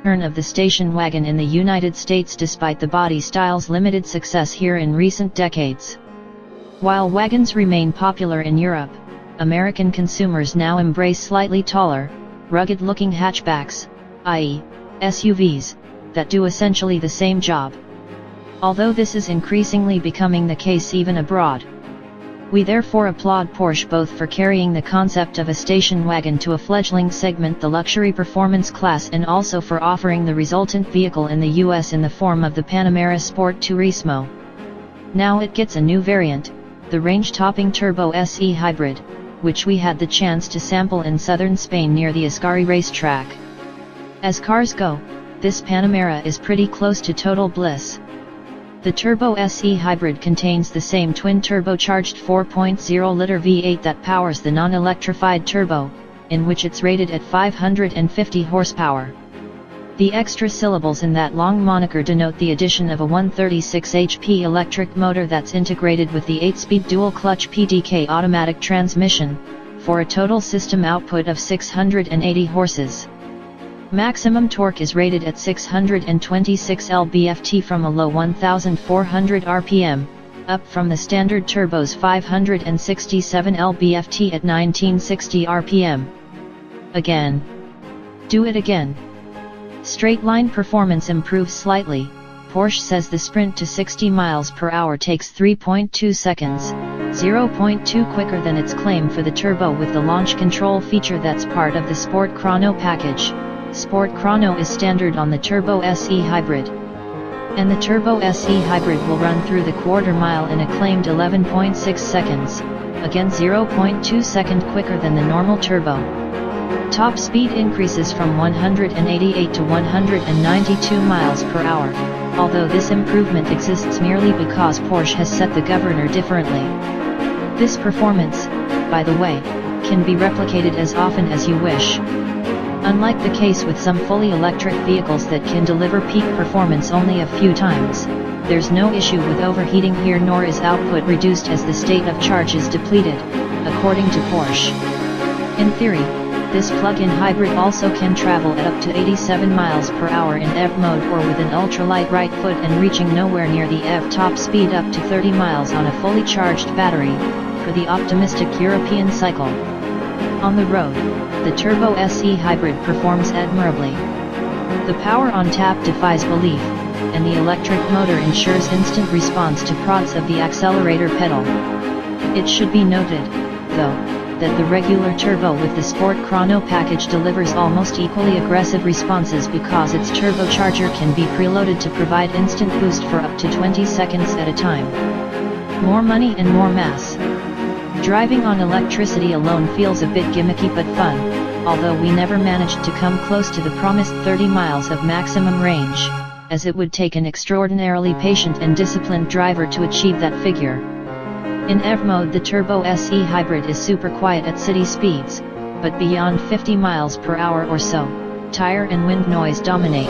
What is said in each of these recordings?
of the station wagon in the United States despite the body style's limited success here in recent decades. While wagons remain popular in Europe, American consumers now embrace slightly taller, rugged-looking hatchbacks, i.e., SUVs, that do essentially the same job. Although this is increasingly becoming the case even abroad. We therefore applaud Porsche both for carrying the concept of a station wagon to a fledgling segment, the luxury performance class, and also for offering the resultant vehicle in the US in the form of the Panamera Sport Turismo. Now it gets a new variant, the range-topping Turbo S E-Hybrid, which we had the chance to sample in southern Spain near the Ascari racetrack. As cars go, this Panamera is pretty close to total bliss. The Turbo S E-Hybrid contains the same twin-turbocharged 4.0-liter V8 that powers the non-electrified turbo, in which it's rated at 550 horsepower. The extra syllables in that long moniker denote the addition of a 136 HP electric motor that's integrated with the 8-speed dual-clutch PDK automatic transmission, for a total system output of 680 horses. Maximum torque is rated at 626 lb-ft from a low 1,400 rpm, up from the standard turbo's 567 lb-ft at 1960 rpm. Again. Do it again. Straight line performance improves slightly. Porsche says the sprint to 60 miles per hour takes 3.2 seconds, 0.2 quicker than its claim for the turbo with the launch control feature that's part of the Sport Chrono package. Sport Chrono is standard on the Turbo S E-Hybrid. And the Turbo S E-Hybrid will run through the quarter mile in a claimed 11.6 seconds, again 0.2 seconds quicker than the normal turbo. Top speed increases from 188 to 192 miles per hour, although this improvement exists merely because Porsche has set the governor differently. This performance, by the way, can be replicated as often as you wish. Unlike the case with some fully electric vehicles that can deliver peak performance only a few times, there's no issue with overheating here, nor is output reduced as the state of charge is depleted, according to Porsche. In theory, this plug-in hybrid also can travel at up to 87 miles per hour in EV mode or with an ultralight right foot and reaching nowhere near the EV top speed up to 30 miles on a fully charged battery, for the optimistic European cycle. On the road, the Turbo S E-Hybrid performs admirably. The power on tap defies belief, and the electric motor ensures instant response to prods of the accelerator pedal. It should be noted, though, that the regular turbo with the Sport Chrono package delivers almost equally aggressive responses because its turbocharger can be preloaded to provide instant boost for up to 20 seconds at a time. More money and more mass. Driving on electricity alone feels a bit gimmicky but fun, although we never managed to come close to the promised 30 miles of maximum range, as it would take an extraordinarily patient and disciplined driver to achieve that figure. In EV mode, the Turbo S E-Hybrid is super quiet at city speeds, but beyond 50 miles per hour or so, tire and wind noise dominate.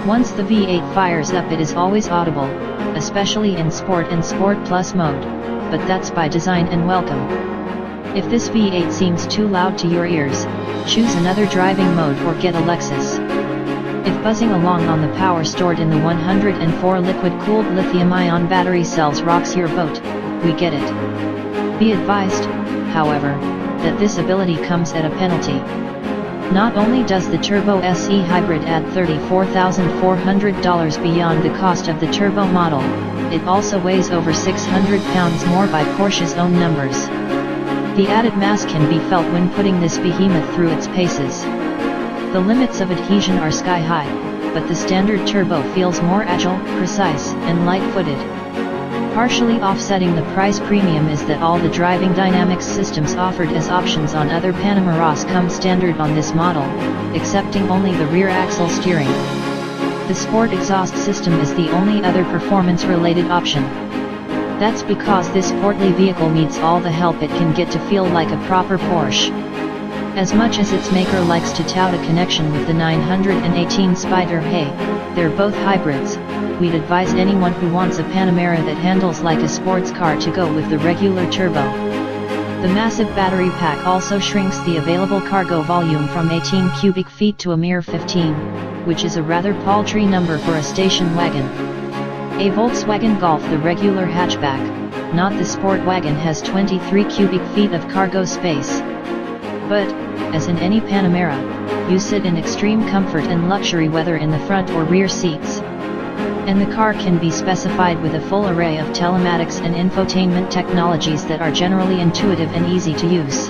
Once the V8 fires up, it is always audible, especially in Sport and Sport Plus mode, but that's by design and welcome. If this V8 seems too loud to your ears, choose another driving mode or get a Lexus. If buzzing along on the power stored in the 104 liquid-cooled lithium-ion battery cells rocks your boat, we get it. Be advised, however, that this ability comes at a penalty. Not only does the Turbo S E-Hybrid add $34,400 beyond the cost of the turbo model, it also weighs over 600 pounds more by Porsche's own numbers. The added mass can be felt when putting this behemoth through its paces. The limits of adhesion are sky high, but the standard turbo feels more agile, precise, and light-footed. Partially offsetting the price premium is that all the driving dynamics systems offered as options on other Panameras come standard on this model, excepting only the rear axle steering. The Sport exhaust system is the only other performance-related option. That's because this portly vehicle needs all the help it can get to feel like a proper Porsche. As much as its maker likes to tout a connection with the 918 Spyder, hey, they're both hybrids, we'd advise anyone who wants a Panamera that handles like a sports car to go with the regular turbo. The massive battery pack also shrinks the available cargo volume from 18 cubic feet to a mere 15. which is a rather paltry number for a station wagon. A Volkswagen Golf, the regular hatchback, not the sport wagon, has 23 cubic feet of cargo space. But, as in any Panamera, you sit in extreme comfort and luxury whether in the front or rear seats. And the car can be specified with a full array of telematics and infotainment technologies that are generally intuitive and easy to use.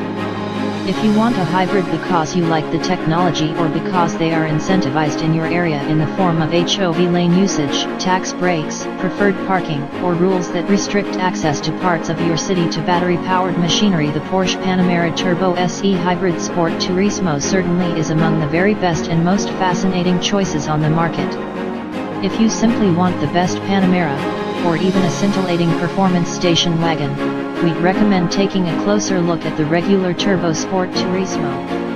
If you want a hybrid because you like the technology or because they are incentivized in your area in the form of HOV lane usage, tax breaks, preferred parking, or rules that restrict access to parts of your city to battery-powered machinery, the Porsche Panamera Turbo S E-Hybrid Sport Turismo certainly is among the very best and most fascinating choices on the market. If you simply want the best Panamera, or even a scintillating performance station wagon, we'd recommend taking a closer look at the regular Turbo Sport Turismo.